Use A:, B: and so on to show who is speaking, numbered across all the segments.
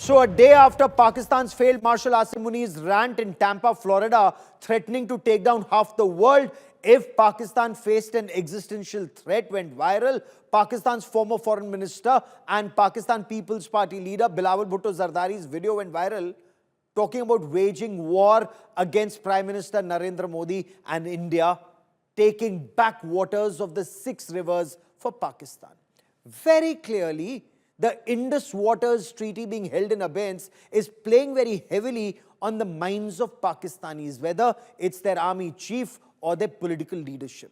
A: So a day after Pakistan's failed Marshal Asim Munir's rant in Tampa, Florida, threatening to take down half the world if Pakistan faced an existential threat went viral, Pakistan's former foreign minister and Pakistan People's Party leader Bilawal Bhutto Zardari's video went viral talking about waging war against Prime Minister Narendra Modi and India, taking back waters of the 6 rivers for Pakistan. Very clearly, the Indus Waters Treaty being held in abeyance is playing very heavily on the minds of Pakistanis, whether it's their army chief or their political leadership.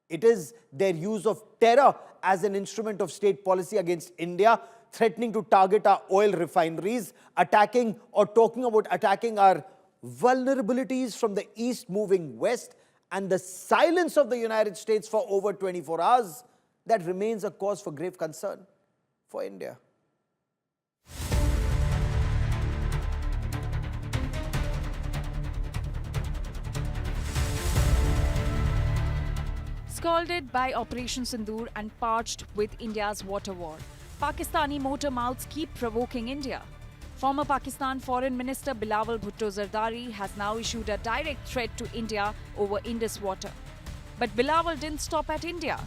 A: It is their use of terror as an instrument of state policy against India, threatening to target our oil refineries, attacking or talking about attacking our vulnerabilities from the east moving west, and the silence of the United States for over 24 hours that remains a cause for grave concern for India.
B: Scalded by Operation Sindoor and parched with India's water war, Pakistani motor mouths keep provoking India. Former Pakistan Foreign Minister Bilawal Bhutto Zardari has now issued a direct threat to India over Indus water. But Bilawal didn't stop at India,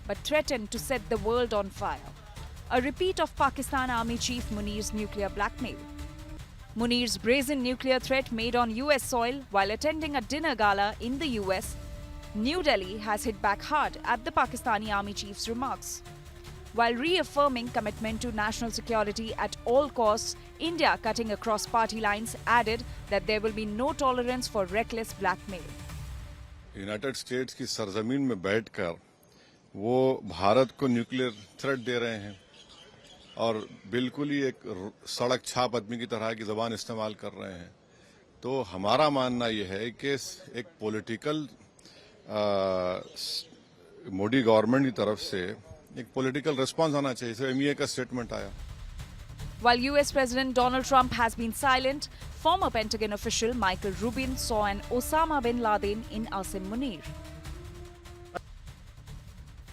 B: but threatened to set the world on fire. A repeat of Pakistan Army Chief Munir's nuclear blackmail. Munir's brazen nuclear threat made on US soil while attending a dinner gala in the US, New Delhi has hit back hard at the Pakistani Army Chief's remarks. While reaffirming commitment to national security at all costs, India, cutting across party lines, added that there will be no tolerance for reckless blackmail.
C: United states की सरजमीन में बैठकर वो भारत को nuclear threat दे रहे हैं और बिल्कुल ही एक सड़क छाप आदमी की तरह की जबान इस्तेमाल कर रहे हैं। तो हमारा मानना ये है कि एक पॉलिटिकल मोदी गवर्नमेंट की तरफ से एक पॉलिटिकल रिस्पांस आना चाहिए। इसे एमईए का स्टेटमेंट आया।
B: While US President Donald Trump has been silent, former Pentagon official Michael Rubin saw an Osama bin Laden in Asim Munir.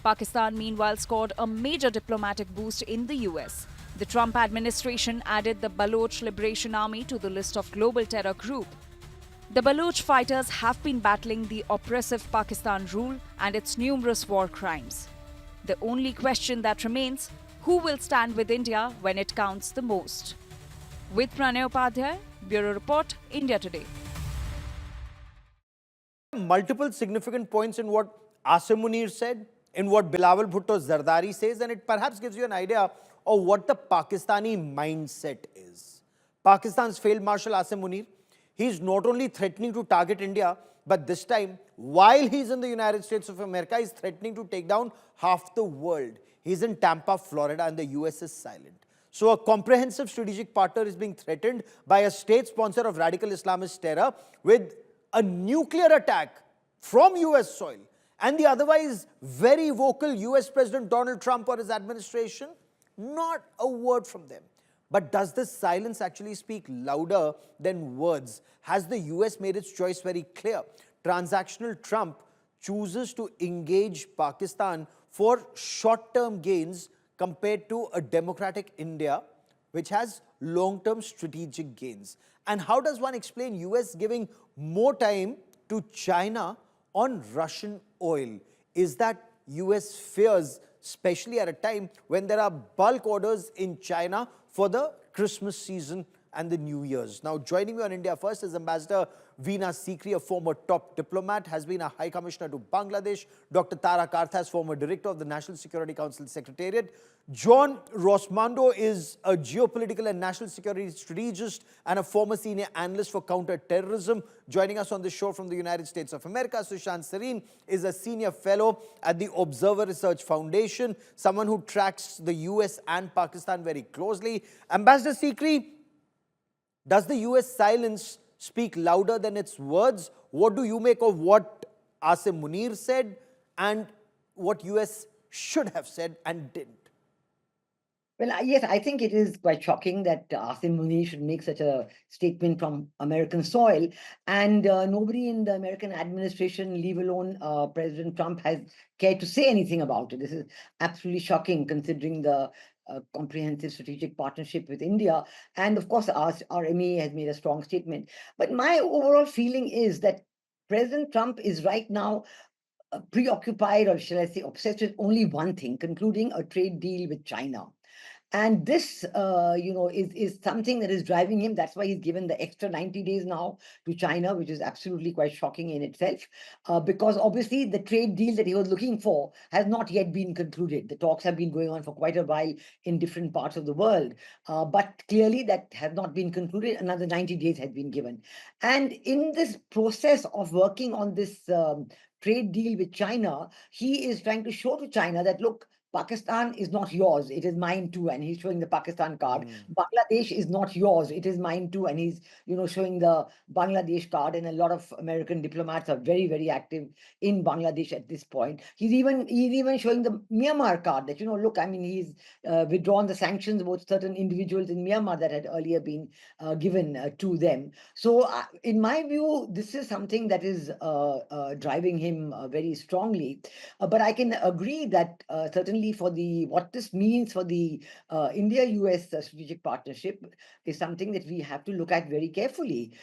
B: Pakistan meanwhile scored a major diplomatic boost in the US. The Trump administration added the Baloch Liberation Army to the list of global terror group. The Baloch fighters have been battling the oppressive Pakistan rule and its numerous war crimes. The only question that remains: who will stand with India when it counts the most? With Pranay Upadhyay, Bureau Report, India Today.
A: Multiple significant points in what Asim Munir said, in what Bilawal Bhutto Zardari says, and it perhaps gives you an idea of what the Pakistani mindset is. Pakistan's failed Marshal Asim Munir, he's not only threatening to target India, but this time, while he's in the United States of America, he's threatening to take down half the world. He's in Tampa, Florida, and the US is silent. So a comprehensive strategic partner is being threatened by a state sponsor of radical Islamist terror with a nuclear attack from US soil. And the otherwise very vocal US President Donald Trump or his administration, not a word from them. But does this silence actually speak louder than words? Has the US made its choice very clear? Transactional Trump chooses to engage Pakistan for short-term gains compared to a democratic India, which has long-term strategic gains. And how does one explain US giving more time to China on Russian oil? Is that US fears, especially at a time when there are bulk orders in China for the Christmas season and the New Year's? Now, joining me on India First is Ambassador Veena Sikri, a former top diplomat, has been a High Commissioner to Bangladesh. Dr. Tara Karthas, former Director of the National Security Council Secretariat. John Rosmando is a geopolitical and national security strategist and a former senior analyst for counter-terrorism. Joining us on the show from the United States of America, Sushant Sareen is a senior fellow at the Observer Research Foundation, someone who tracks the US and Pakistan very closely. Ambassador Sikri, does the US silence speak louder than its words? What do you make of what Asim Munir said and what US should have said and didn't?
D: Well, yes, I think it is quite shocking that Asim Munir should make such a statement from American soil, and nobody in the American administration, leave alone President Trump, has cared to say anything about it. This is absolutely shocking, considering the comprehensive strategic partnership with India. And of course, our MEA has made a strong statement. But my overall feeling is that President Trump is right now preoccupied, or shall I say, obsessed with only one thing: concluding a trade deal with China. And this, is something that is driving him. That's why he's given the extra 90 days now to China, which is absolutely quite shocking in itself, because obviously the trade deal that he was looking for has not yet been concluded. The talks have been going on for quite a while in different parts of the world, but clearly that has not been concluded. Another 90 days has been given. And in this process of working on this trade deal with China, he is trying to show to China that, look, Pakistan is not yours, it is mine too. And he's showing the Pakistan card. Bangladesh is not yours, it is mine too. And he's, showing the Bangladesh card. And a lot of American diplomats are very, very active in Bangladesh at this point. He's even showing the Myanmar card that, look, I mean, he's withdrawn the sanctions about certain individuals in Myanmar that had earlier been given to them. So in my view, this is something that is driving him very strongly. But I can agree that certainly for what this means for the India-US strategic partnership is something that we have to look at very carefully,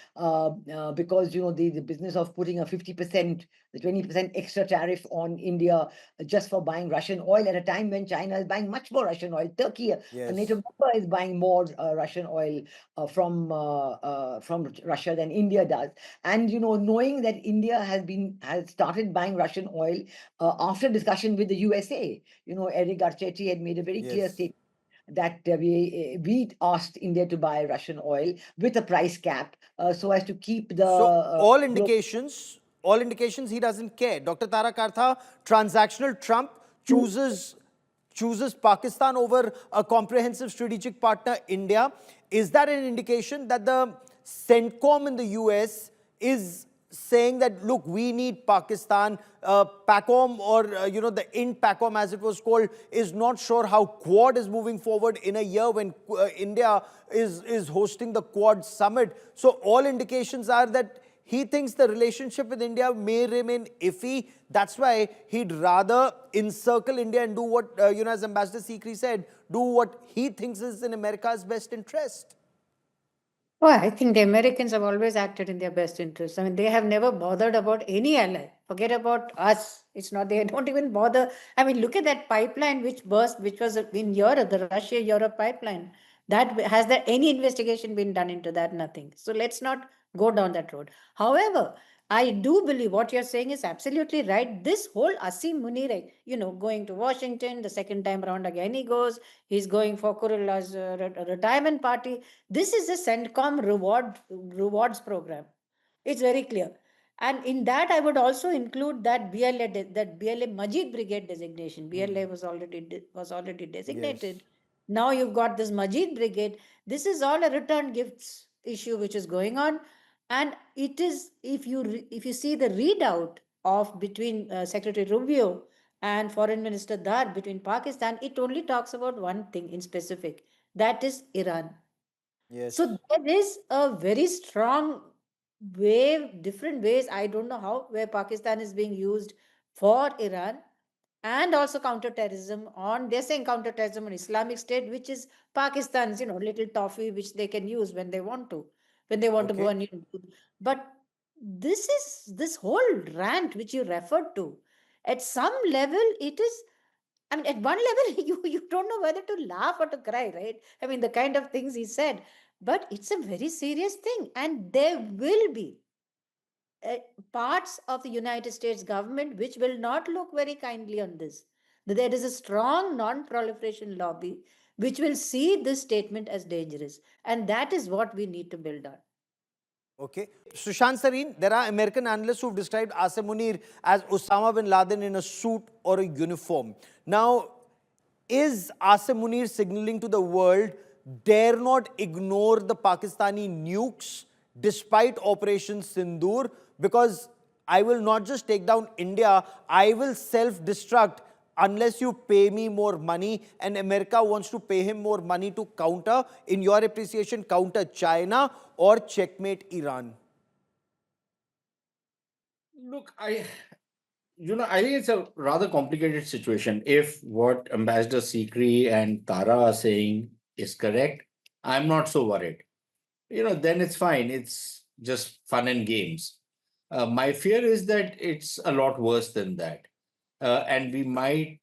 D: because the business of putting a 50%, the 20% extra tariff on India just for buying Russian oil at a time when China is buying much more Russian oil. Turkey, a NATO member, is buying more Russian oil from Russia than India does. And knowing that India has started buying Russian oil after discussion with the USA. Eric Garcetti had made a very clear statement that we asked India to buy Russian oil with a price cap, so as to keep the.
A: So all indications he doesn't care. Dr. Tara Kartha, transactional Trump chooses Pakistan over a comprehensive strategic partner, India. Is that an indication that the CENTCOM in the US is saying that, look, we need Pakistan? PACOM, or the IND-PACOM as it was called, is not sure how Quad is moving forward in a year when India is hosting the Quad summit. So all indications are that he thinks the relationship with India may remain iffy. That's why he'd rather encircle India and do what, as Ambassador Sikri said, do what he thinks is in America's best interest.
E: Well, I think the Americans have always acted in their best interest. I mean, they have never bothered about any ally. Forget about us. It's not, they don't even bother. I mean, look at that pipeline which burst, which was in Europe, the Russia-Europe pipeline. Has there any investigation been done into that? Nothing. So let's not go down that road. However, I do believe what you're saying is absolutely right. This whole Asim Munir, going to Washington, the second time around again he goes, he's going for Kurilla's retirement party. This is a CENTCOM rewards program. It's very clear. And in that, I would also include that BLA Majid Brigade designation. BLA was already designated. Now you've got this Majid Brigade. This is all a return gifts issue which is going on. And it is, if you see the readout of between Secretary Rubio and Foreign Minister Dar between Pakistan, it only talks about one thing in specific, that is Iran. So there is a very strong wave, different ways, I don't know how, where Pakistan is being used for Iran, and also counter-terrorism they're saying counter-terrorism on Islamic State, which is Pakistan's, little toffee which they can use when they want to go and but this whole rant which you referred to, at some level it is, I mean, at one level you don't know whether to laugh or to cry, right? I mean, the kind of things he said, but it's a very serious thing, and there will be parts of the United States government which will not look very kindly on this. There is a strong non-proliferation lobby which will see this statement as dangerous, and that is what we need to build on.
A: Okay. Sushant Sareen, there are American analysts who've described Asim Munir as Osama bin Laden in a suit or a uniform. Now, is Asim Munir signaling to the world, dare not ignore the Pakistani nukes despite Operation Sindoor, because I will not just take down India, I will self-destruct unless you pay me more money, and America wants to pay him more money to counter, in your appreciation, counter China or checkmate Iran?
F: Look, I think it's a rather complicated situation. If what Ambassador Sikri and Tara are saying is correct, I'm not so worried. Then it's fine. It's just fun and games. My fear is that it's a lot worse than that. And we might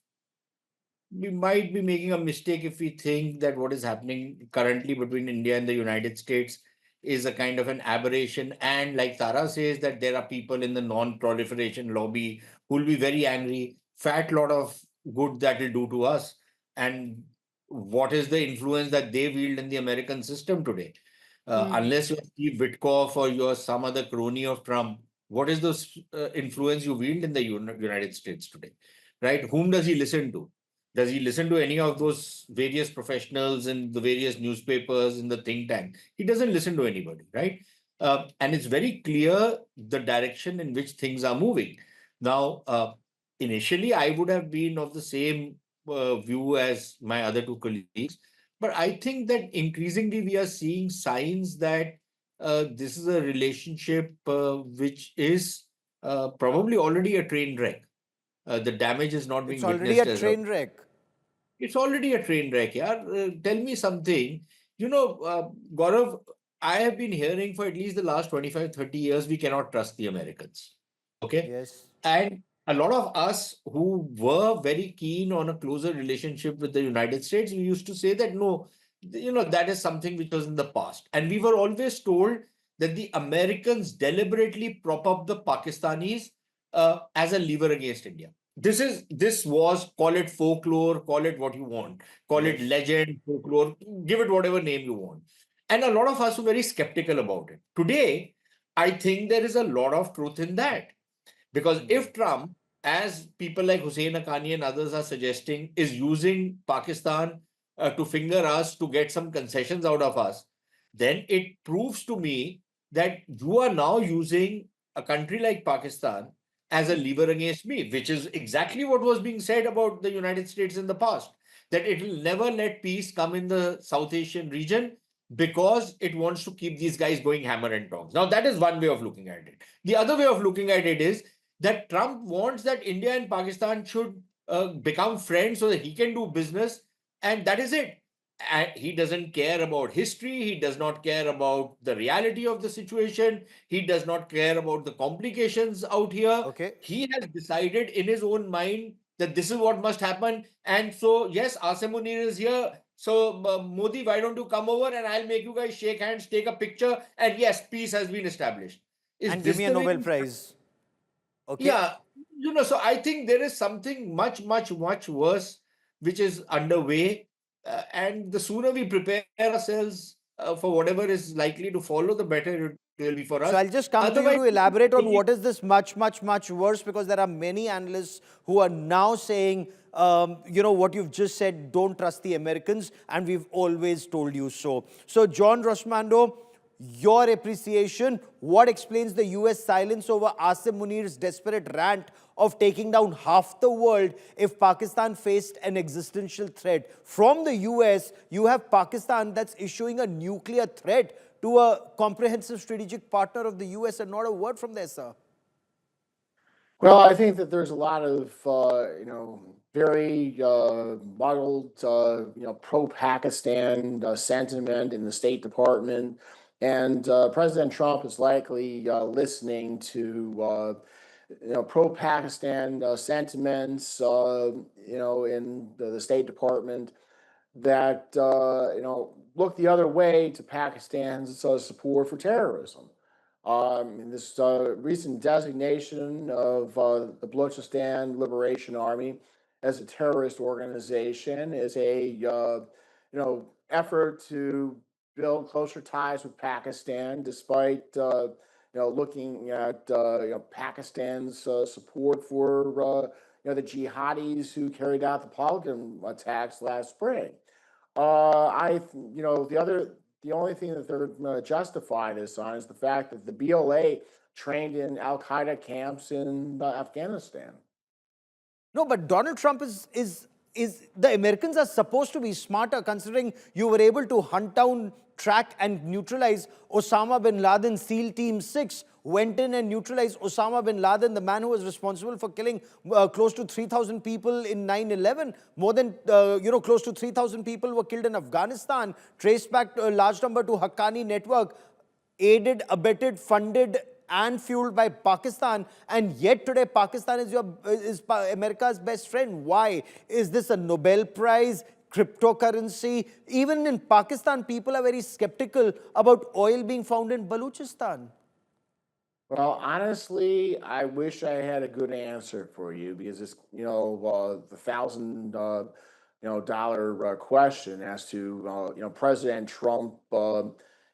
F: be making a mistake if we think that what is happening currently between India and the United States is a kind of an aberration. And like Tara says, that there are people in the non-proliferation lobby who will be very angry, fat lot of good that will do to us. And what is the influence that they wield in the American system today? Unless you're Steve Witkoff or you're some other crony of Trump, what is the influence you wield in the United States today? Right? Whom does he listen to? Does he listen to any of those various professionals in the various newspapers in the think tank? He doesn't listen to anybody, right? And it's very clear the direction in which things are moving. Now, initially, I would have been of the same view as my other two colleagues, but I think that increasingly we are seeing signs that this is a relationship which is probably already a train wreck. The damage is not
A: It's
F: being
A: already a
F: witnessed as of
A: train wreck.
F: it's already a train wreck, yeah. Tell me something. Gaurav, I have been hearing for at least the last 25, 30 years, we cannot trust the Americans. Okay.
A: Yes.
F: And a lot of us who were very keen on a closer relationship with the United States, we used to say that no, that is something which was in the past. And we were always told that the Americans deliberately prop up the Pakistanis as a lever against India. This was, call it folklore, call it what you want, call it
A: Yes.
F: legend, folklore, give it whatever name you want. And a lot of us were very skeptical about it. Today, I think there is a lot of truth in that. Because if Trump, as people like Hussein Haqqani and others are suggesting, is using Pakistan to finger us to get some concessions out of us, then it proves to me that you are now using a country like Pakistan as a lever against me, which is exactly what was being said about the United States in the past, that it will never let peace come in the South Asian region because it wants to keep these guys going hammer and tongs. Now, that is one way of looking at it. The other way of looking at it is that Trump wants that India and Pakistan should become friends so that he can do business, and that is it. And he doesn't care about history. He does not care about the reality of the situation. He does not care about the complications out here.
A: Okay.
F: He has decided in his own mind that this is what must happen. And so, yes, Asim Munir is here. So, Modi, why don't you come over and I'll make you guys shake hands, take a picture, and yes, peace has been established. Is
A: And give
F: this
A: me a
F: the way?
A: Nobel Prize. Okay.
F: Yeah, so I think there is something much, much, much worse which is underway. And the sooner we prepare ourselves for whatever is likely to follow, the better it will be for
A: So
F: us.
A: I'll just come to you
F: Otherwise,
A: to elaborate on what is this much, much, much worse, because there are many analysts who are now saying, what you've just said, don't trust the Americans, and we've always told you so. So John Rosmando, your appreciation, what explains the US silence over Asim Munir's desperate rant of taking down half the world if Pakistan faced an existential threat? From the US, you have Pakistan that's issuing a nuclear threat to a comprehensive strategic partner of the US, and not a word from there, sir.
G: Well, I think that there's a lot of, very muddled, pro-Pakistan sentiment in the State Department, and President Trump is likely listening to, pro-Pakistan sentiments, in the State Department that, look the other way to Pakistan's support for terrorism. In this recent designation of the Balochistan Liberation Army as a terrorist organization is a effort to build closer ties with Pakistan, despite looking at Pakistan's support for the jihadis who carried out the Pahalgam attacks last spring. The only thing that they're justify this on is the fact that the BLA trained in Al Qaeda camps in Afghanistan.
A: No, but Donald Trump is the Americans are supposed to be smarter, considering you were able to hunt down, track and neutralize Osama bin Laden. SEAL Team 6 went in and neutralized Osama bin Laden, the man who was responsible for killing close to 3,000 people in 9/11. More than, close to 3,000 people were killed in Afghanistan, traced back a large number to Haqqani network, aided, abetted, funded and fueled by Pakistan, and yet today Pakistan is America's best friend. Why? Is this a Nobel Prize? Cryptocurrency? Even in Pakistan, people are very skeptical about oil being found in Balochistan.
G: Well, honestly, I wish I had a good answer for you because it's, the $1,000 question as to, President Trump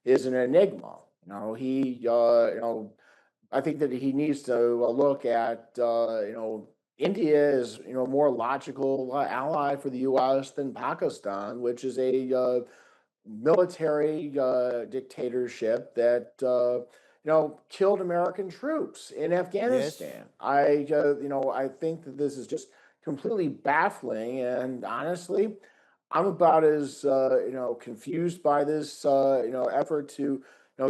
G: is an enigma. I think that he needs to look at, India is, more logical ally for the U.S. than Pakistan, which is a military dictatorship that killed American troops in Afghanistan. I think that this is just completely baffling, and honestly, I'm about as confused by this effort to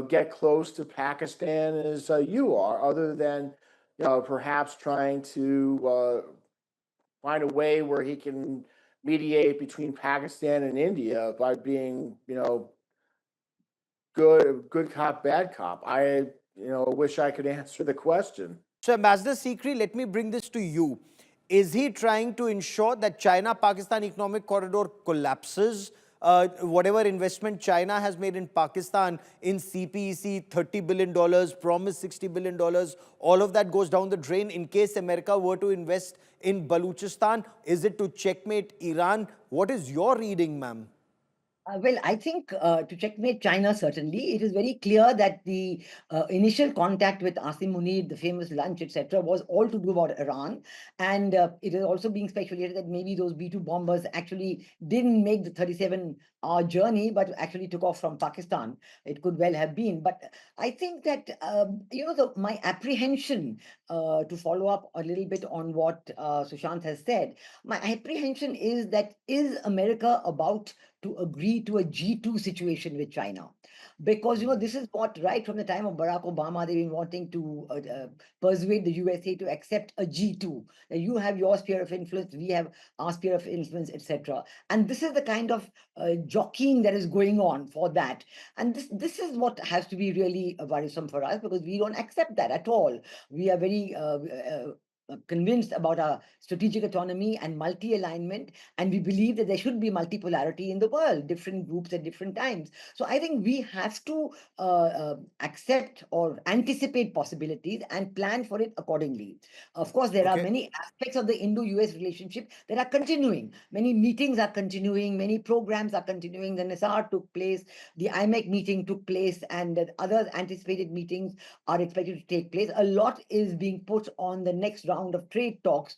G: get close to Pakistan as you are, other than perhaps trying to find a way where he can mediate between Pakistan and India by being, good cop, bad cop. I, wish I could answer the question.
A: So, Ambassador Sikri, let me bring this to you. Is he trying to ensure that China-Pakistan economic corridor collapses? Whatever investment China has made in Pakistan in CPEC, $30 billion, promised $60 billion, all of that goes down the drain in case America were to invest in Balochistan? Is it to checkmate Iran? What is your reading, ma'am?
D: Well, I think to checkmate China, certainly, it is very clear that the initial contact with Asim Munir, the famous lunch, etc., was all to do about Iran. And it is also being speculated that maybe those B-2 bombers actually didn't make the 37-hour journey, but actually took off from Pakistan. It could well have been. But I think that, my apprehension, to follow up a little bit on what Sushant has said, my apprehension is that is America about to agree to a G2 situation with China? Because, this is what, right from the time of Barack Obama, they've been wanting to persuade the USA to accept a G2. That you have your sphere of influence, we have our sphere of influence, etc. And this is the kind of jockeying that is going on for that. And this is what has to be really worrisome for us, because we don't accept that at all. We are very convinced about our strategic autonomy and multi-alignment, and we believe that there should be multipolarity in the world, different groups at different times. So I think we have to accept or anticipate possibilities and plan for it accordingly. Of course, there are many aspects of the Indo-US relationship that are continuing. Many meetings are continuing, many programs are continuing. The NSR took place, the IMEC meeting took place, and the other anticipated meetings are expected to take place. A lot is being put on the next round of trade talks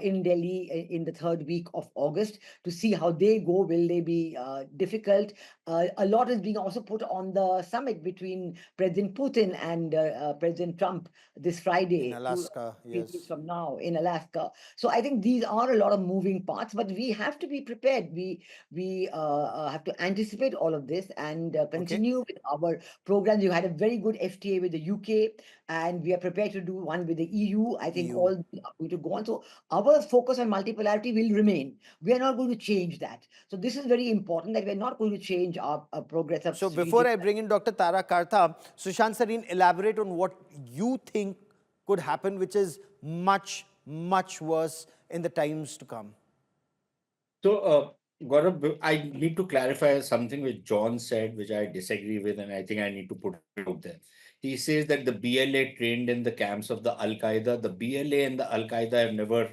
D: in Delhi in the third week of August to see how they go. Will they be difficult? A lot is being also put on the summit between President Putin and President Trump this Friday.
A: In Alaska, yes.
D: From now in Alaska. So I think these are a lot of moving parts, but we have to be prepared. We have to anticipate all of this and continue with our programs. You had a very good FTA with the UK, and we are prepared to do one with the EU. I think all are going to go on. So our focus on multipolarity will remain. We are not going to change that. So this is very important, that we're not going to change our progress of.
A: So before I bring in Dr. Tara Kartha, Sushant Sareen, elaborate on what you think could happen, which is much, much worse in the times to come.
F: So, Gaurav, I need to clarify something which John said, which I disagree with, and I think I need to put it out there. He says that the BLA trained in the camps of the Al-Qaeda. The BLA and the Al-Qaeda have never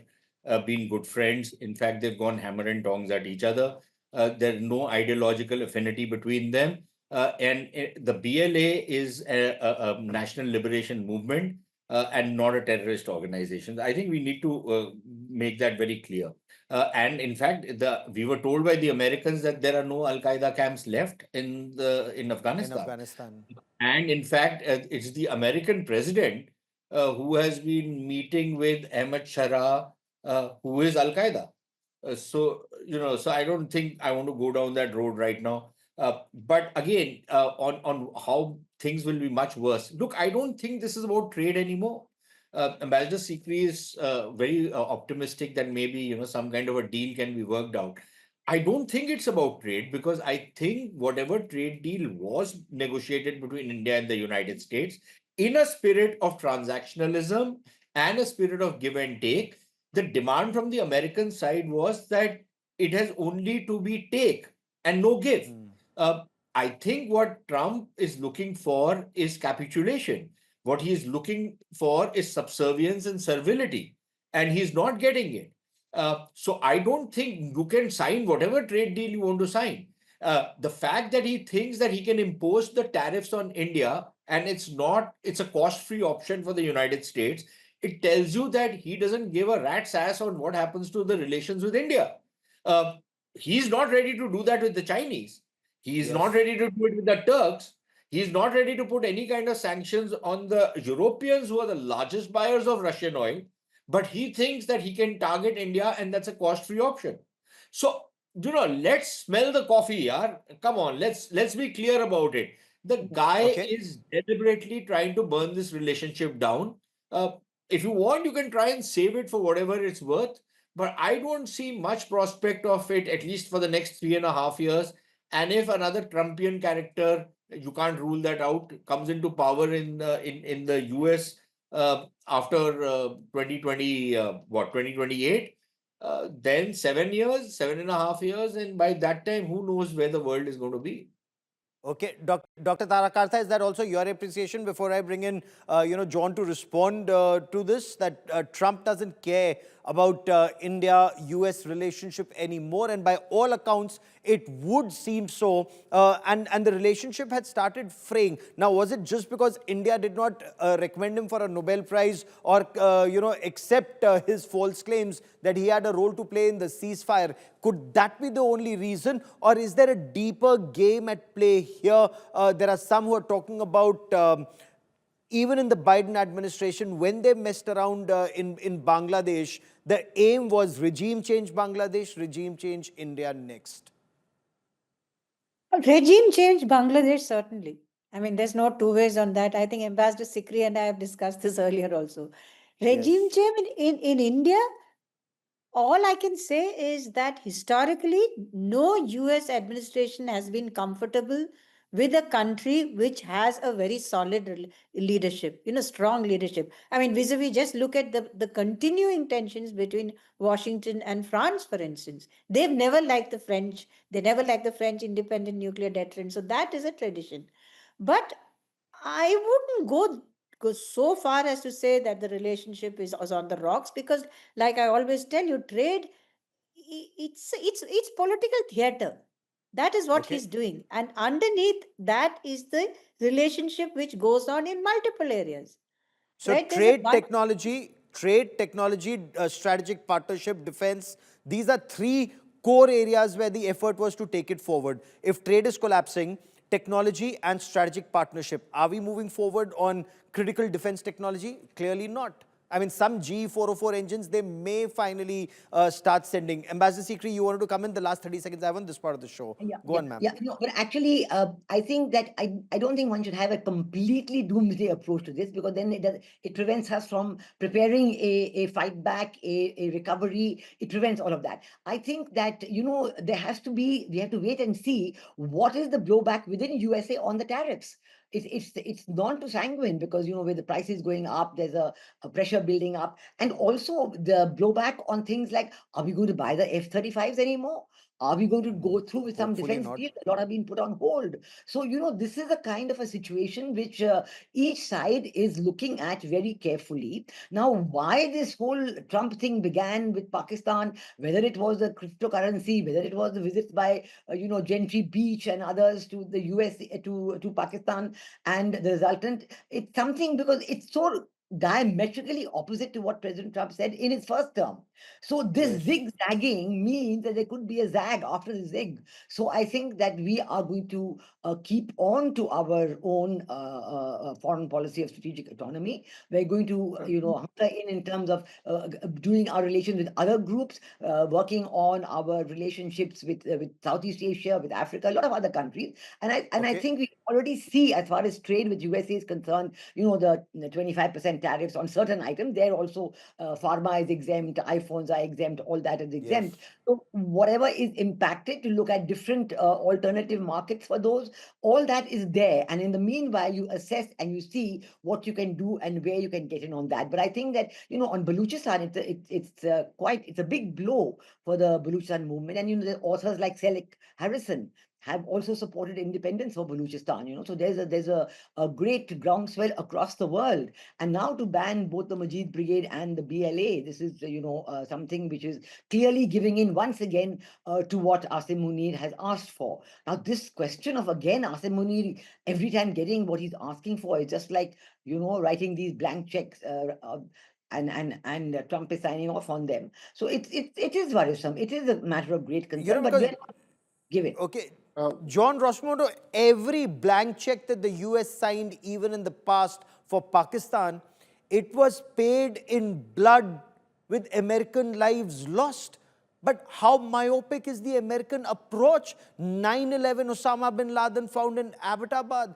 F: been good friends. In fact, they've gone hammer and tongs at each other. There's no ideological affinity between them. And the BLA is a national liberation movement and not a terrorist organization. I think we need to make that very clear. And in fact, we were told by the Americans that there are no Al-Qaeda camps left in Afghanistan. And in fact, it's the American president who has been meeting with Ahmed Shara, who is Al-Qaeda. So I don't think I want to go down that road right now. But again, on how things will be much worse. Look, I don't think this is about trade anymore. Ambassador Sikri is very optimistic that maybe some kind of a deal can be worked out. I don't think it's about trade, because I think whatever trade deal was negotiated between India and the United States, in a spirit of transactionalism and a spirit of give and take, the demand from the American side was that it has only to be take and no give. Uh, I think what Trump is looking for is capitulation. What he is looking for is subservience and servility, and he's not getting it. So I don't think you can sign whatever trade deal you want to sign. The fact that he thinks that he can impose the tariffs on India, and it's a cost-free option for the United States, it tells you that he doesn't give a rat's ass on what happens to the relations with India. Uh, he's not ready to do that with the Chinese. He's not
A: Yes.
F: ready to do it with the Turks. He's not ready to put any kind of sanctions on the Europeans, who are the largest buyers of Russian oil. But he thinks that he can target India, and that's a cost-free option. So, let's smell the coffee, yaar. Come on, let's be clear about it. The guy
A: Okay.
F: is deliberately trying to burn this relationship down. Uh, if you want, you can try and save it for whatever it's worth. But I don't see much prospect of it, at least for the next 3.5 years. And if another Trumpian character, you can't rule that out, comes into power in the US after 2020, 2028, then 7 years, 7.5 years, and by that time, who knows where the world is going to be.
A: Okay, Dr. Tarakartha, is that also your appreciation before I bring in, John to respond to this, that Trump doesn't care about India-US relationship anymore, and by all accounts, it would seem so, and the relationship had started fraying. Now, was it just because India did not recommend him for a Nobel Prize or, accept his false claims that he had a role to play in the ceasefire? Could that be the only reason, or is there a deeper game at play here? There are some who are talking about even in the Biden administration, when they messed around in Bangladesh, the aim was regime change Bangladesh, regime change India next.
E: Regime change Bangladesh, certainly. I mean, there's no two ways on that. I think Ambassador Sikri and I have discussed this earlier also. Regime
A: Yes.
E: change in India, all I can say is that historically, no US administration has been comfortable with a country which has a very solid leadership, strong leadership. I mean, vis-a-vis, just look at the continuing tensions between Washington and France, for instance. They've never liked the French. They never liked the French independent nuclear deterrent. So that is a tradition. But I wouldn't go so far as to say that the relationship is on the rocks, because, like I always tell you, trade, it's political theater. That is what
A: Okay.
E: he's doing, and underneath that is the relationship which goes on in multiple areas.
A: So
E: Right? There's a one.
A: trade, technology, strategic partnership, defense, these are three core areas where the effort was to take it forward. If trade is collapsing, technology and strategic partnership, are we moving forward on critical defense technology? Clearly not. I mean, some G404 engines, they may finally start sending. Ambassador Sikri, you wanted to come in the last 30 seconds. I want this part of the show.
D: Yeah,
A: Go on, ma'am.
D: yeah. No, but actually, I think that I don't think one should have a completely doomsday approach to this, because then it prevents us from preparing a fight back, a recovery. It prevents all of that. I think that we have to wait and see what is the blowback within USA on the tariffs. It's not too sanguine, because with the prices going up, there's a pressure building up, and also the blowback on things like, are we going to buy the F-35s anymore? Are we going to go through with some
A: Hopefully
D: defense
A: not.
D: deals? A lot have been put on hold. So, this is a kind of a situation which each side is looking at very carefully. Now, why this whole Trump thing began with Pakistan, whether it was the cryptocurrency, whether it was the visits by, Gentry Beach and others to the US, to Pakistan, and the resultant, it's something because it's so diametrically opposite to what President Trump said in his first term. So this zigzagging means that there could be a zag after the zig. So I think that we are going to keep on to our own foreign policy of strategic autonomy. We're going to, hunker in terms of doing our relations with other groups, working on our relationships with Southeast Asia, with Africa, a lot of other countries. And I think we already see, as far as trade with USA is concerned, the 25% tariffs on certain items. There also, pharma is exempt, iPhones are exempt, all that is exempt. So whatever is impacted, to look at different alternative markets for those, all that is there. And in the meanwhile, you assess and you see what you can do and where you can get in on that. But I think that, on Balochistan, it's a big blow for the Balochistan movement. And, the authors like Selik Harrison have also supported independence for Balochistan, so there's a great groundswell across the world. And now to ban both the Majid Brigade and the BLA, this is, something which is clearly giving in once again to what Asim Munir has asked for. Now, this question of, again, Asim Munir every time getting what he's asking for is just like, writing these blank checks, and Trump is signing off on them. So it is worrisome. It is a matter of great concern, but we're not giving.
A: Okay. John Rosmondo, every blank check that the US signed, even in the past for Pakistan, it was paid in blood with American lives lost. But how myopic is the American approach? 9/11, Osama bin Laden found in Abbottabad,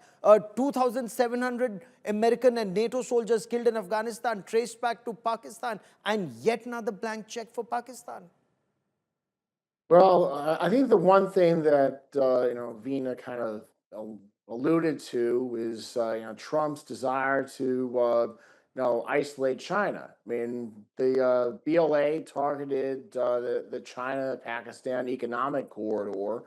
A: 2,700 American and NATO soldiers killed in Afghanistan, traced back to Pakistan, and yet another blank check for Pakistan.
G: Well, I think the one thing that Veena kind of alluded to is Trump's desire to isolate China. I mean, the BLA targeted the China-Pakistan economic corridor,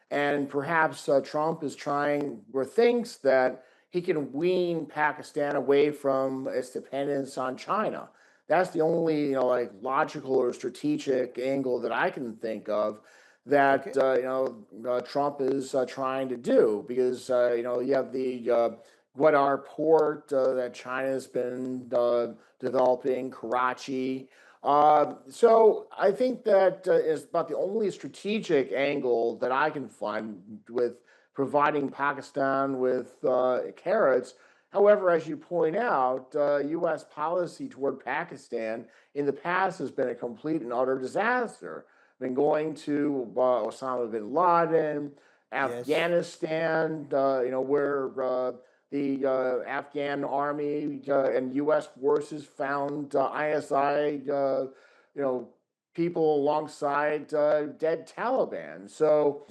G: and perhaps Trump is trying or thinks that he can wean Pakistan away from its dependence on China. That's the only logical or strategic angle that I can think of that Trump is trying to do, because you have the Gwadar port that China has been developing, Karachi. So I think that is about the only strategic angle that I can find with providing Pakistan with carrots. However, as you point out, U.S. policy toward Pakistan in the past has been a complete and utter disaster. I mean, going to Osama bin Laden, Afghanistan, where the Afghan army and U.S. forces found ISI, people alongside dead Taliban. So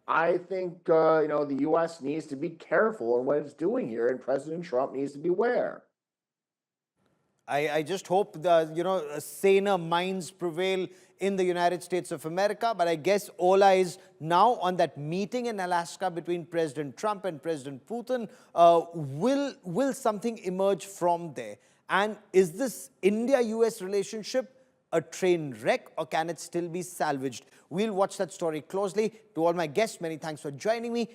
G: I think, the U.S. needs to be careful in what it's doing here, and President Trump needs to beware.
A: I just hope the, saner minds prevail in the United States of America. But I guess all eyes now on that meeting in Alaska between President Trump and President Putin. Will something emerge from there? And is this India-US relationship a train wreck, or can it still be salvaged? We'll watch that story closely. To all my guests, many thanks for joining me.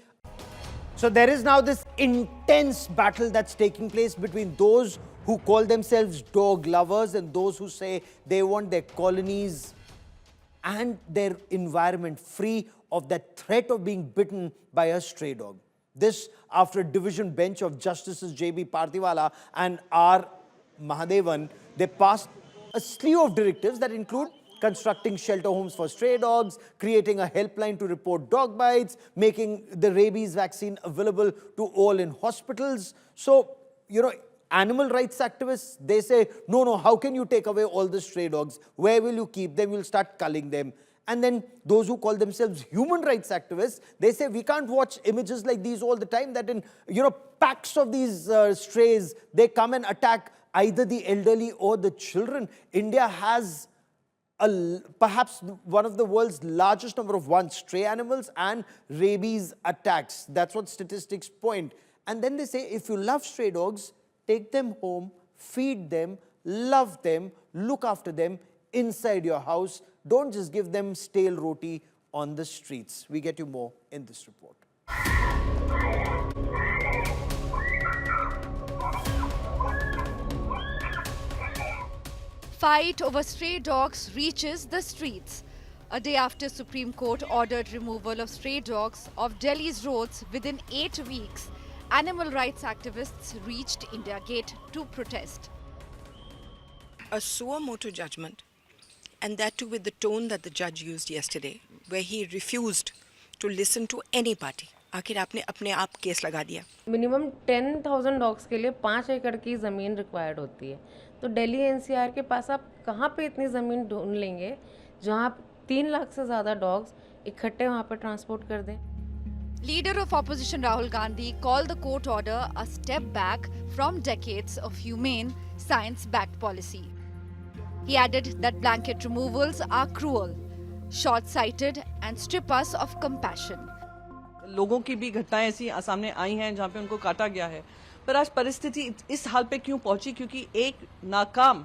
A: So there is now this intense battle that's taking place between those who call themselves dog lovers and those who say they want their colonies and their environment free of that threat of being bitten by a stray dog. This after a division bench of Justices J.B. Partiwala and R. Mahadevan, they passed a slew of directives that include constructing shelter homes for stray dogs, creating a helpline to report dog bites, making the rabies vaccine available to all in hospitals. So, animal rights activists, they say, no, how can you take away all the stray dogs? Where will you keep them? You'll start culling them. And then those who call themselves human rights activists, they say we can't watch images like these all the time, that in, packs of these strays, they come and attack either the elderly or the children. India has perhaps one of the world's largest number of stray animals and rabies attacks. That's what statistics point. And then they say, if you love stray dogs, take them home, feed them, love them, look after them inside your house. Don't just give them stale roti on the streets. We get you more in this report.
B: fight over stray dogs reaches the streets. A day after Supreme Court ordered removal of stray dogs off Delhi's roads within 8 weeks, animal rights activists reached India Gate to protest.
H: A suo motu judgment, and that too with the tone that the judge used yesterday, where he refused to listen to any party. आखिर आपने अपने आप case लगा दिया.
I: Minimum 10,000 dogs के लिए 5 एकड़ की ज़मीन रिक्वायर्ड होती है. तो दिल्ली एनसीआर के पास आप कहाँ पे इतनी ज़मीन ढूंढ लेंगे जहाँ आप 3 लाख से ज़्यादा डॉग्स इकट्ठे वहाँ पर ट्रांसपोर्ट कर दें.
B: Leader of opposition Rahul Gandhi called the court order a step back from decades of humane, science-backed policy. He added that blanket removals are cruel, short-sighted and strip us of compassion.
J: लोगों की भी घटनाएं ऐसी सामने आई हैं जहां पे उनको काटा गया है, पर आज परिस्थिति इस हाल पे क्यों पहुंची? क्योंकि एक नाकाम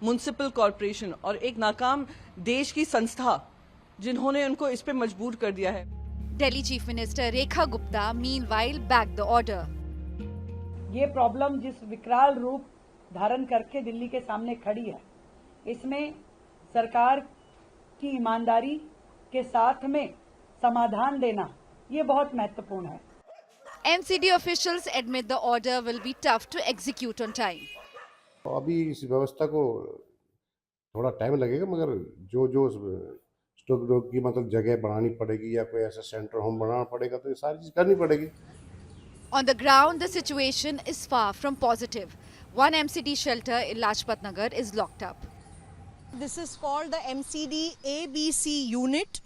J: म्युनिसिपल कॉर्पोरेशन और एक नाकाम देश की संस्था जिन्होंने उनको इस पे मजबूर कर दिया है.
B: Delhi Chief Minister Rekha Gupta meanwhile backed the order.
K: ये प्रॉब्लम जिस विकराल रूप धारण करके दिल्ली के सामने खड़ी है, इसमें सरकार की ईमानदारी के साथ में समाधान देना ये बहुत महत्वपूर्ण है.
B: MCD officials admit the order will be tough to execute on time.
L: अभी इस व्यवस्था को थोड़ा टाइम लगेगा, मगर जो स्टॉक डॉग की मतलब जगह बढ़ानी पड़ेगी या कोई ऐसा सेंटर होम बनाना पड़ेगा, तो ये सारी चीज़ करनी पड़ेगी.
B: On the ground, the situation is far from positive. One MCD shelter in Lajpat Nagar is locked up.
M: This is called the MCD ABC unit,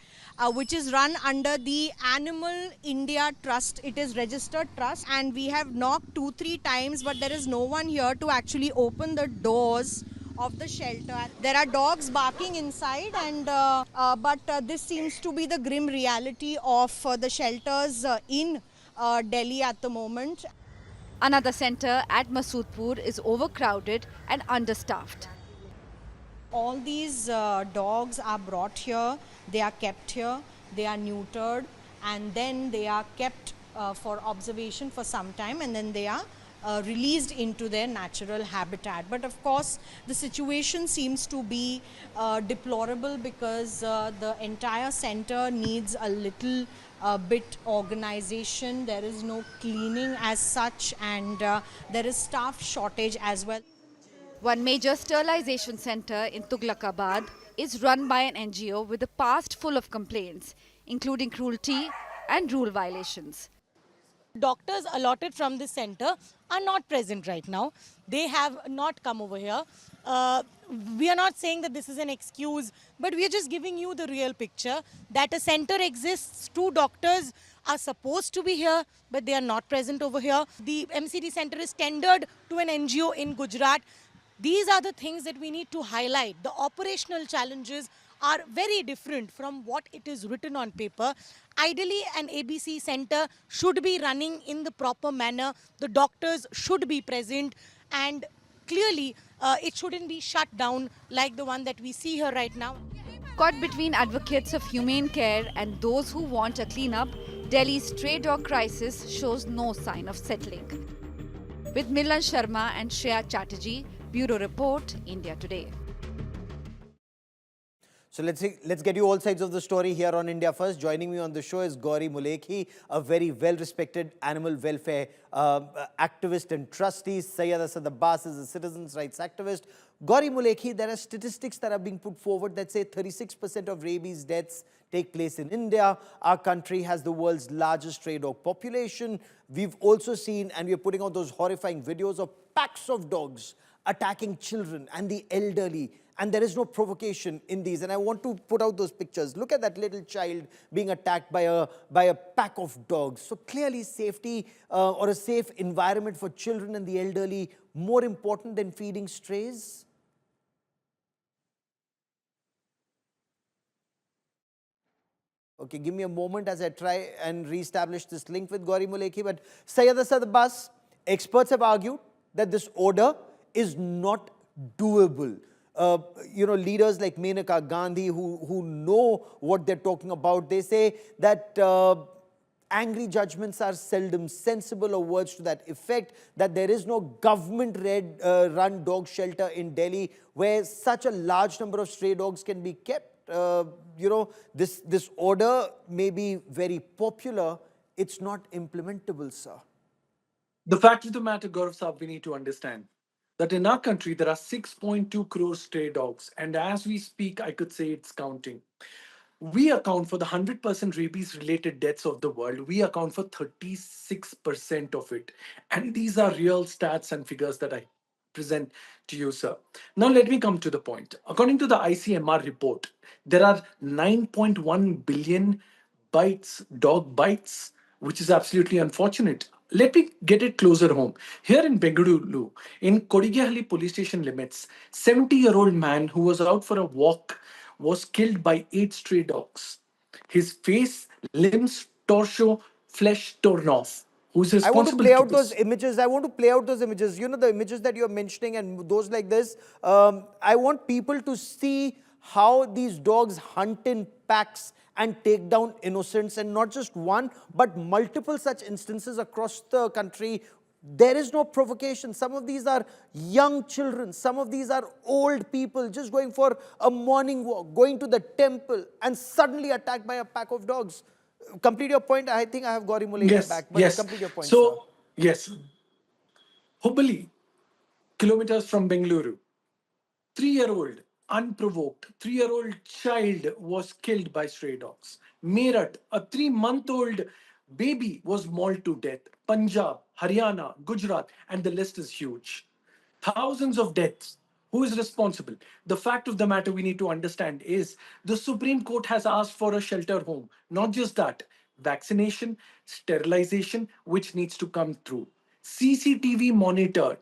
M: which is run under the Animal India Trust. It is registered trust, and we have knocked 2-3 times, but there is no one here to actually open the doors of the shelter. There are dogs barking inside, and but this seems to be the grim reality of the shelters in Delhi at the moment.
B: Another center at Masoodpur is overcrowded and understaffed.
M: All these dogs are brought here, they are kept here, they are neutered, and then they are kept for observation for some time, and then they are released into their natural habitat. But of course, the situation seems to be deplorable because the entire center needs a little bit organization. There is no cleaning as such, and there is staff shortage as well.
B: One major sterilization center in Tughlakabad is run by an NGO with a past full of complaints, including cruelty and rule violations.
N: Doctors allotted from this center are not present right now. They have not come over here. We are not saying that this is an excuse, but we are just giving you the real picture that a center exists. 2 doctors are supposed to be here, but they are not present over here. The MCD center is tendered to an NGO in Gujarat. These are the things that we need to highlight. The operational challenges are very different from what it is written on paper. Ideally, an ABC center should be running in the proper manner. The doctors should be present, and clearly it shouldn't be shut down like the one that we see here right now.
B: Caught between advocates of humane care and those who want a cleanup, Delhi's stray dog crisis shows no sign of settling. With Milan Sharma and Shreya Chatterjee, Bureau Report, India Today.
A: So let's get you all sides of the story here on India First. Joining me on the show is Gauri Mulekhi, a very well-respected animal welfare activist and trustee. Syed Asad Abbas is a citizens' rights activist. Gauri Mulekhi, there are statistics that are being put forward that say 36% of rabies deaths take place in India. Our country has the world's largest stray dog population. We've also seen, and we're putting out those horrifying videos of packs of dogs attacking children and the elderly. And there is no provocation in these. And I want to put out those pictures. Look at that little child being attacked by a pack of dogs. So clearly safety or a safe environment for children and the elderly more important than feeding strays. Okay, give me a moment as I try and re-establish this link with Gauri Mulekhi. But Syed Asad Abbas, experts have argued that this order is not doable. Leaders like Maneka Gandhi who know what they're talking about, they say that angry judgments are seldom sensible, or words to that effect, that there is no government-run dog shelter in Delhi where such a large number of stray dogs can be kept. This order may be very popular, it's not implementable, sir.
O: The fact of the matter, Gaurav Saab, we need to understand that in our country there are 6.2 crore stray dogs, and as we speak, I could say it's counting. We account for the 100% rabies related deaths of the world. We account for 36% of it. And these are real stats and figures that I present to you, sir. Now, let me come to the point. According to the ICMR report, there are 9.1 billion dog bites, which is absolutely unfortunate. Let me get it closer home. Here in Bengaluru, in Kodigehalli police station limits, 70-year-old man who was out for a walk was killed by 8 stray dogs. His face, limbs, torso, flesh torn off. Who's
A: I want to
O: responsible
A: play
O: to
A: out those
O: this?
A: images. I want to play out those images. You know, the images that you're mentioning and those like this. I want people to see how these dogs hunt in packs and take down innocents, and not just one, but multiple such instances across the country. There is no provocation. Some of these are young children. Some of these are old people just going for a morning walk, going to the temple, and suddenly attacked by a pack of dogs. Complete your point. I think I have Gauri Muleki
O: Yes,
A: back, but
O: yes.
A: complete your point, sir.
O: So, yes, Hubballi, kilometers from Bengaluru. 3-year-old, unprovoked, 3-year-old child was killed by stray dogs. Meerut, a 3-month-old baby was mauled to death. Punjab, Haryana, Gujarat, and the list is huge. Thousands of deaths. Who is responsible? The fact of the matter we need to understand is the Supreme Court has asked for a shelter home. Not just that, vaccination, sterilization, which needs to come through. CCTV monitored.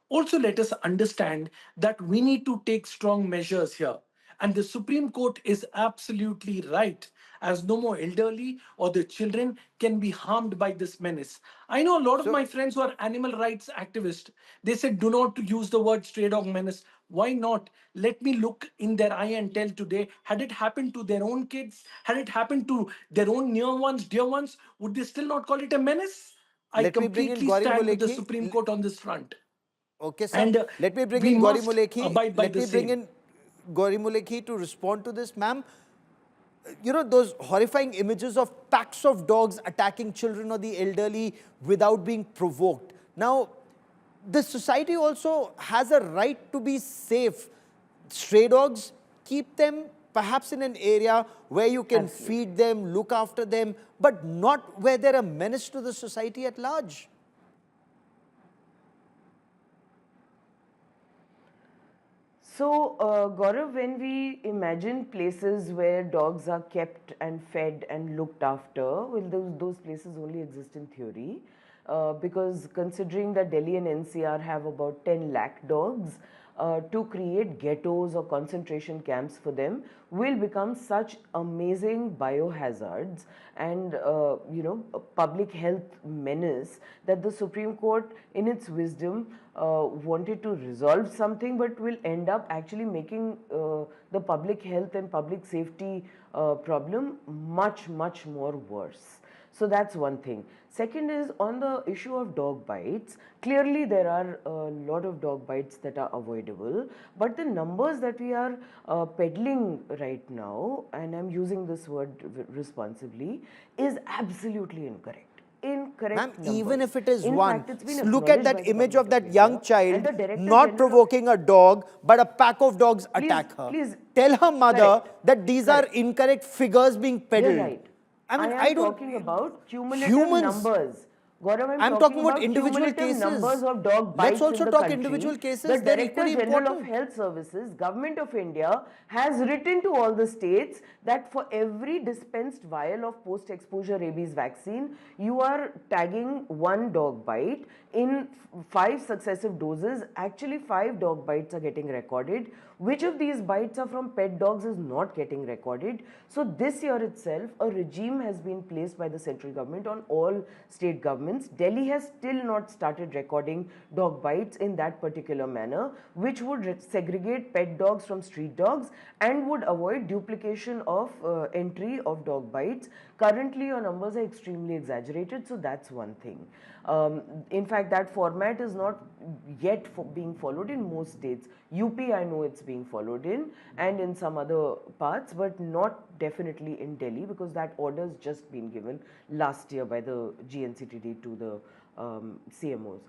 O: Also, let us understand that we need to take strong measures here. And the Supreme Court is absolutely right, as no more elderly or the children can be harmed by this menace. I know a lot of my friends who are animal rights activists. They said, do not use the word stray dog menace. Why not? Let me look in their eye and tell today, had it happened to their own kids, had it happened to their own near ones, dear ones, would they still not call it a menace? I
A: Let me bring in
O: completely
A: Gauri
O: stand with the
A: Muleki.
O: Supreme Court on this front.
A: Okay, sir.
O: And
A: Let me bring
O: we
A: in Gauri
O: must
A: Muleki.
O: abide by
A: Let
O: the
A: me bring
O: same.
A: in Gauri Muleki to respond to this, ma'am. You know, those horrifying images of packs of dogs attacking children or the elderly without being provoked. Now, the society also has a right to be safe. Stray dogs, keep them perhaps in an area where you can feed them, look after them, but not where they're a menace to the society at large.
P: So, Gaurav, when we imagine places where dogs are kept and fed and looked after, well, those places only exist in theory. Because considering that Delhi and NCR have about 10 lakh dogs, to create ghettos or concentration camps for them will become such amazing biohazards and a public health menace that the Supreme Court in its wisdom wanted to resolve something, but will end up actually making the public health and public safety problem much more worse. So that's one thing. Second is on the issue of dog bites. Clearly, there are a lot of dog bites that are avoidable, but the numbers that we are peddling right now, and I'm using this word responsibly, is absolutely incorrect. Incorrect numbers.
A: Even if it is
P: In
A: one,
P: fact, it's been
A: look at
P: acknowledged by
A: that
P: the
A: image
P: Government
A: of that
P: India,
A: young
P: and
A: child
P: the Director
A: not
P: General of
A: provoking a dog, but a pack of dogs attack her.
P: Please,
A: Tell her mother
P: correct,
A: that these are incorrect figures being
P: You're
A: peddled.
P: right.
A: I mean,
P: I am talking about cumulative
A: humans.
P: numbers. Gaurav,
A: I'm talking about individual
P: cumulative numbers
A: cases.
P: of dog
A: Let's
P: bites
A: also
P: in the
A: talk
P: country.
A: individual
P: The
A: cases. They're
P: Director
A: equally
P: General of
A: important.
P: Health Services, Government of India, has written to all the states that for every dispensed vial of post-exposure rabies vaccine, you are tagging one dog bite. in 5 successive doses, actually 5 dog bites are getting recorded. Which of these bites are from pet dogs is not getting recorded. So this year itself, a regime has been placed by the central government on all state governments. Delhi has still not started recording dog bites in that particular manner, which would segregate pet dogs from street dogs and would avoid duplication of entry of dog bites. Currently, your numbers are extremely exaggerated, so that's one thing. In fact, that format is not yet being followed in most states. UP, I know it's being followed in, and in some other parts, but not definitely in Delhi, because that order has just been given last year by the GNCTD to the CMOs.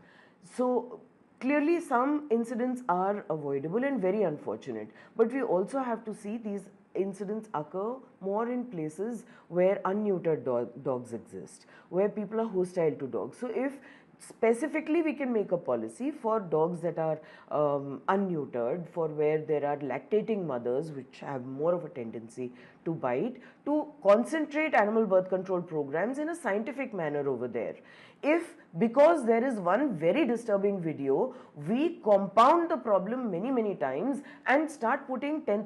P: So clearly some incidents are avoidable and very unfortunate, but we also have to see these incidents occur more in places where unneutered dogs exist, where people are hostile to dogs. So if specifically we can make a policy for dogs that are unneutered, for where there are lactating mothers which have more of a tendency to bite, to concentrate animal birth control programs in a scientific manner over there. If, because there is one very disturbing video, we compound the problem many times and start putting 10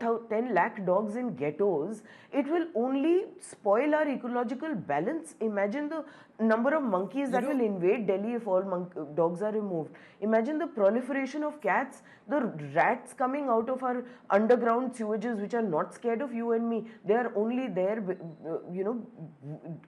P: lakh dogs in ghettos, it will only spoil our ecological balance. Imagine the number of monkeys that will invade Delhi if all dogs are removed. Imagine the proliferation of cats, the rats coming out of our underground sewages, which are not scared of you and me. They are only there,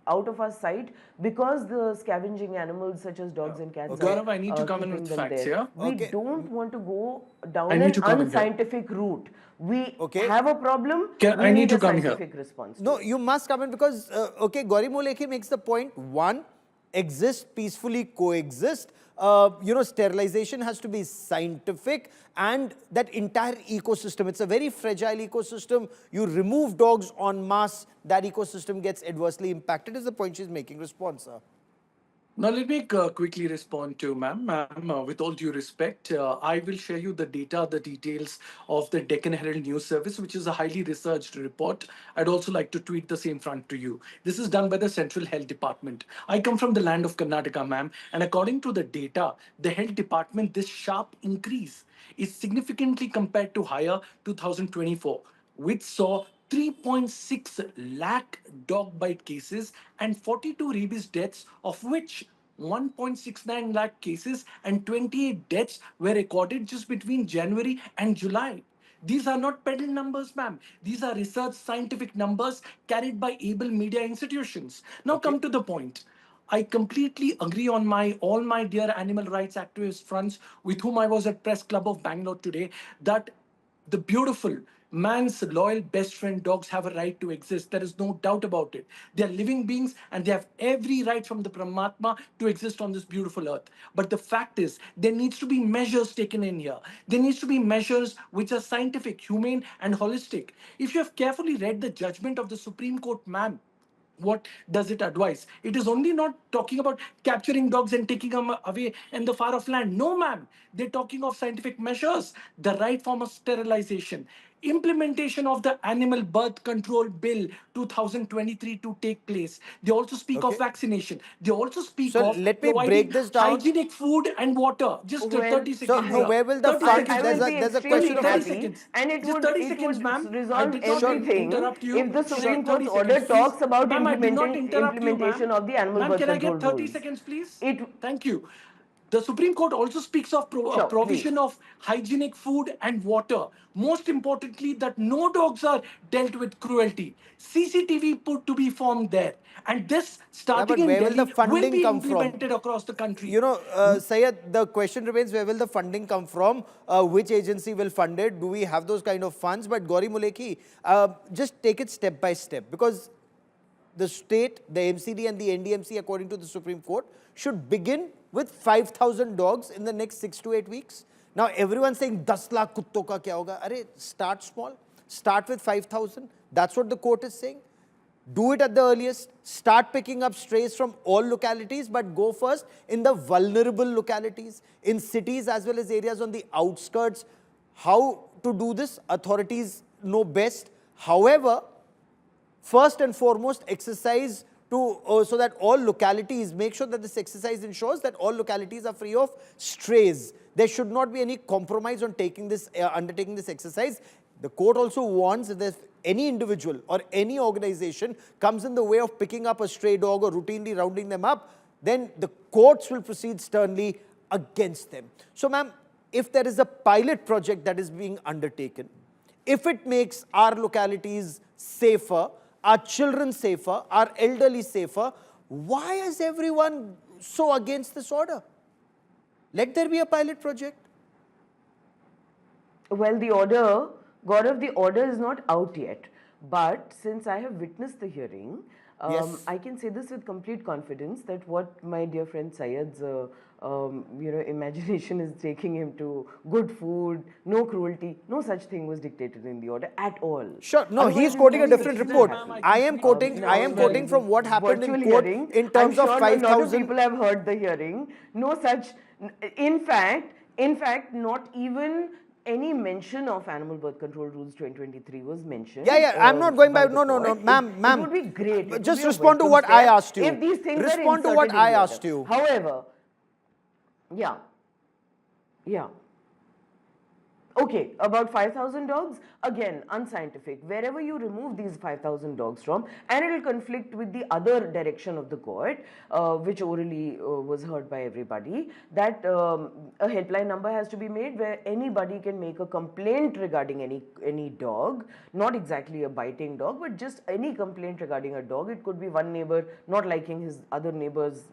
P: out of our sight, because the scavenging animals such as dogs and cats
O: Gaurav,
P: are
O: I need to come in with facts here.
P: We don't want to go down
O: I need
P: an
O: to come in here.
P: unscientific route. We have a problem.
O: I need
P: need
O: to
P: a
O: come here.
P: scientific response.
A: No, you must come in because, Gauri Mulekhi makes the point, one, exist peacefully, coexist. Sterilization has to be scientific, and that entire ecosystem, it's a very fragile ecosystem. You remove dogs en masse, that ecosystem gets adversely impacted, is the point she's making. Response, sir.
O: Now, let me quickly respond to ma'am. Ma'am, with all due respect, I will share you the data, the details of the Deccan Herald News Service, which is a highly researched report. I'd also like to tweet the same front to you. This is done by the Central Health Department. I come from the land of Karnataka, ma'am, and according to the data, the Health Department, this sharp increase is significantly compared to higher 2024, which saw 3.6 lakh dog bite cases and 42 rabies deaths, of which 1.69 lakh cases and 28 deaths were recorded just between January and July. These are not peddle numbers, ma'am. These are research scientific numbers carried by able media institutions. Now come to the point. I completely agree on all my dear animal rights activist friends with whom I was at Press Club of Bangalore today, that the beautiful man's loyal best friend dogs have a right to exist. There is no doubt about it. They are living beings and they have every right from the Paramatma to exist on this beautiful earth. But the fact is, there needs to be measures taken in here. There needs to be measures which are scientific, humane, and holistic. If you have carefully read the judgment of the Supreme Court, ma'am, what does it advise? It is only not talking about capturing dogs and taking them away in the far off land. No, ma'am. They're talking of scientific measures, the right form of sterilization, implementation of the Animal Birth Control Bill 2023 to take place. They also speak of vaccination. They also speak of
A: let me
O: providing
A: break this down.
O: hygienic food and water. Just 30 seconds.
A: So, where will the funds, there's a question of
O: 30 seconds.
P: And it
O: Just
P: would,
O: 30
P: it
O: seconds,
P: would
O: ma'am. I
P: resolve
O: did not
P: everything
O: interrupt you.
P: if the Supreme
O: Sure, 30
P: Court's order
O: seconds, please.
P: talks about
O: Ma'am, I did not interrupt you,
P: implementation
O: ma'am.
P: of the Animal
O: Ma'am,
P: Birth
O: can I
P: Control
O: get 30
P: rules.
O: seconds, please? Thank you. The Supreme Court also speaks of provision of hygienic food and water. Most importantly, that no dogs are dealt with cruelty. CCTV put to be formed there. And this, starting in
A: where will
O: Delhi,
A: the funding
O: will be
A: come from?
O: implemented across the country.
A: Syed, the question remains, where will the funding come from? Which agency will fund it? Do we have those kind of funds? But Gauri Mulekhi, just take it step by step, because the state, the MCD and the NDMC, according to the Supreme Court, should begin with 5,000 dogs in the next 6 to 8 weeks. Now, everyone's saying, 10 lakh kutto ka kya hoga? Arey, start small. Start with 5,000. That's what the court is saying. Do it at the earliest. Start picking up strays from all localities, but go first in the vulnerable localities, in cities as well as areas on the outskirts. How to do this? Authorities know best. However, first and foremost, exercise to so that all localities, make sure that this exercise ensures that all localities are free of strays. There should not be any compromise on taking this, undertaking this exercise. The court also warns that if any individual or any organization comes in the way of picking up a stray dog or routinely rounding them up, then the courts will proceed sternly against them. So, ma'am, if there is a pilot project that is being undertaken, if it makes our localities safer, our children safer, our elderly safer, why is everyone so against this order? Let there be a pilot project.
P: Well, the order, Gaurav, the order is not out yet. But since I have witnessed the hearing,
A: Yes.
P: I can say this with complete confidence that what my dear friend Syed's imagination is taking him to good food, no cruelty, no such thing was dictated in the order at all.
A: Sure, no,
P: Otherwise,
A: he's
P: it
A: quoting a
P: wouldn't
A: different
P: have
A: report.
P: happened.
A: I am quoting from what happened in
P: Virtual
A: court
P: hearing.
A: in terms
P: I'm
A: of
P: sure a lot of
A: 5,000.
P: people have heard the hearing. No such, in fact, not even any mention of animal birth control rules 2023 was mentioned.
A: Yeah, I'm not going by,
P: the
A: no,
P: court.
A: ma'am.
P: It would be great. It would
A: Just
P: be a
A: respond to
P: welcome
A: what I
P: step
A: asked you.
P: If these things
A: Respond
P: are
A: to what
P: inserted in
A: I
P: the
A: asked
P: order.
A: you.
P: However, yeah. Okay, about 5,000 dogs, again, unscientific. Wherever you remove these 5,000 dogs from, and it will conflict with the other direction of the court, which orally was heard by everybody, that a helpline number has to be made where anybody can make a complaint regarding any dog, not exactly a biting dog, but just any complaint regarding a dog. It could be one neighbor not liking his other neighbor's,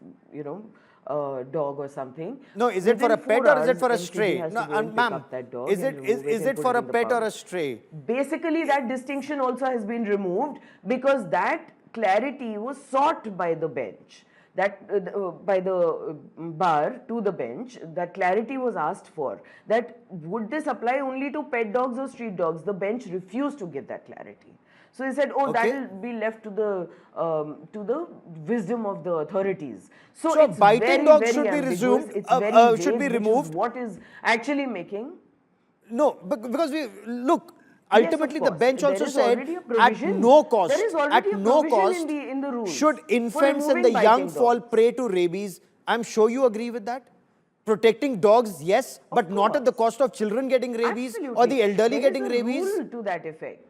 P: dog or something.
A: No, is it for a
P: Within
A: pet
P: 4
A: or is it
P: hours,
A: for a
P: MCD
A: stray?
P: has
A: No,
P: to go and pick
A: ma'am,
P: up that dog
A: is
P: and
A: it
P: remove
A: is
P: and
A: it
P: put
A: for a
P: in the
A: pet or a
P: pouch.
A: stray?
P: Basically, that distinction also has been removed because that clarity was sought by the bench. By the bar to the bench, that clarity was asked for. That would this apply only to pet dogs or street dogs? The bench refused to give that clarity. So he said, "Oh, that will be left to the wisdom of the authorities." So it's
A: biting
P: very,
A: dogs
P: very
A: should be
P: ambiguous.
A: resumed,
P: It's very
A: should be
P: vague, which is
A: removed.
P: what is actually making.
A: No, because we look.
P: Yes, of
A: Ultimately, the
P: course.
A: bench
P: There
A: also
P: is
A: said
P: already a
A: at
P: provision.
A: no cost,
P: There is already a provision in the rules
A: should
P: for
A: infants and
P: removing
A: the young
P: biting
A: fall
P: dogs.
A: prey to rabies. I'm sure you agree with that. Protecting dogs, yes, but not at the cost of children getting rabies or the elderly getting rabies.
P: There is a rule to that effect.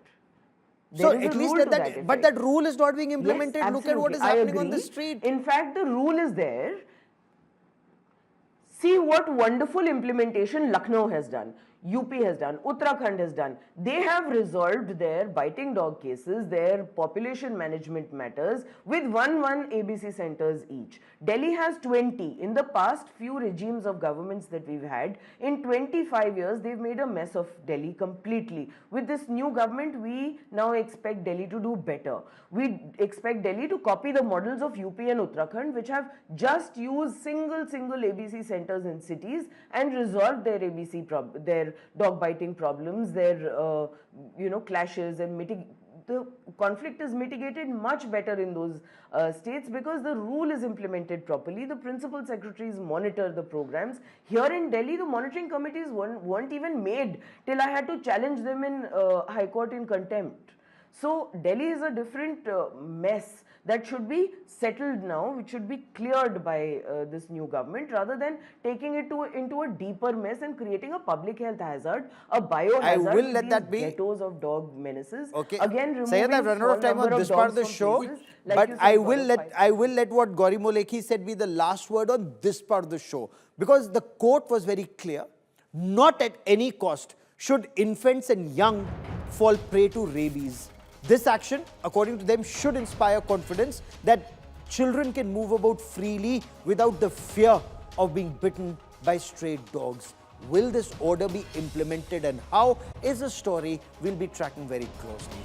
A: So
P: There is
A: at
P: a
A: least
P: rule to
A: that,
P: effect.
A: but that rule is not being
P: Yes,
A: implemented. Look at what is
P: absolutely. I
A: happening on the
P: agree.
A: street.
P: In fact, the rule is there. See what wonderful implementation Lucknow has done, UP has done, Uttarakhand has done. They have resolved their biting dog cases, their population management matters with one ABC centers each. Delhi has 20. In the past few regimes of governments that we've had, in 25 years, they've made a mess of Delhi completely. With this new government, we now expect Delhi to do better. We expect Delhi to copy the models of UP and Uttarakhand, which have just used single ABC centers in cities and resolved their their dog biting problems, their clashes, and the conflict is mitigated much better in those states because the rule is implemented properly. The principal secretaries monitor the programs. Here in Delhi, the monitoring committees weren't even made till I had to challenge them in High Court in contempt. So Delhi is a different mess that should be settled now, which should be cleared by this new government rather than taking it into a deeper mess and creating a public health hazard, a biohazard.
A: I will let
P: these
A: that be.
P: Ghettos of dog menaces.
A: Okay.
P: Again, removing
A: Sayed, I've run out of time on this part of the show, but I will let what Gauri Molekhi said be the last word on this part of the show, because the court was very clear. Not at any cost should infants and young fall prey to rabies. This action, according to them, should inspire confidence that children can move about freely without the fear of being bitten by stray dogs. Will this order be implemented and how is a story we'll be tracking very closely.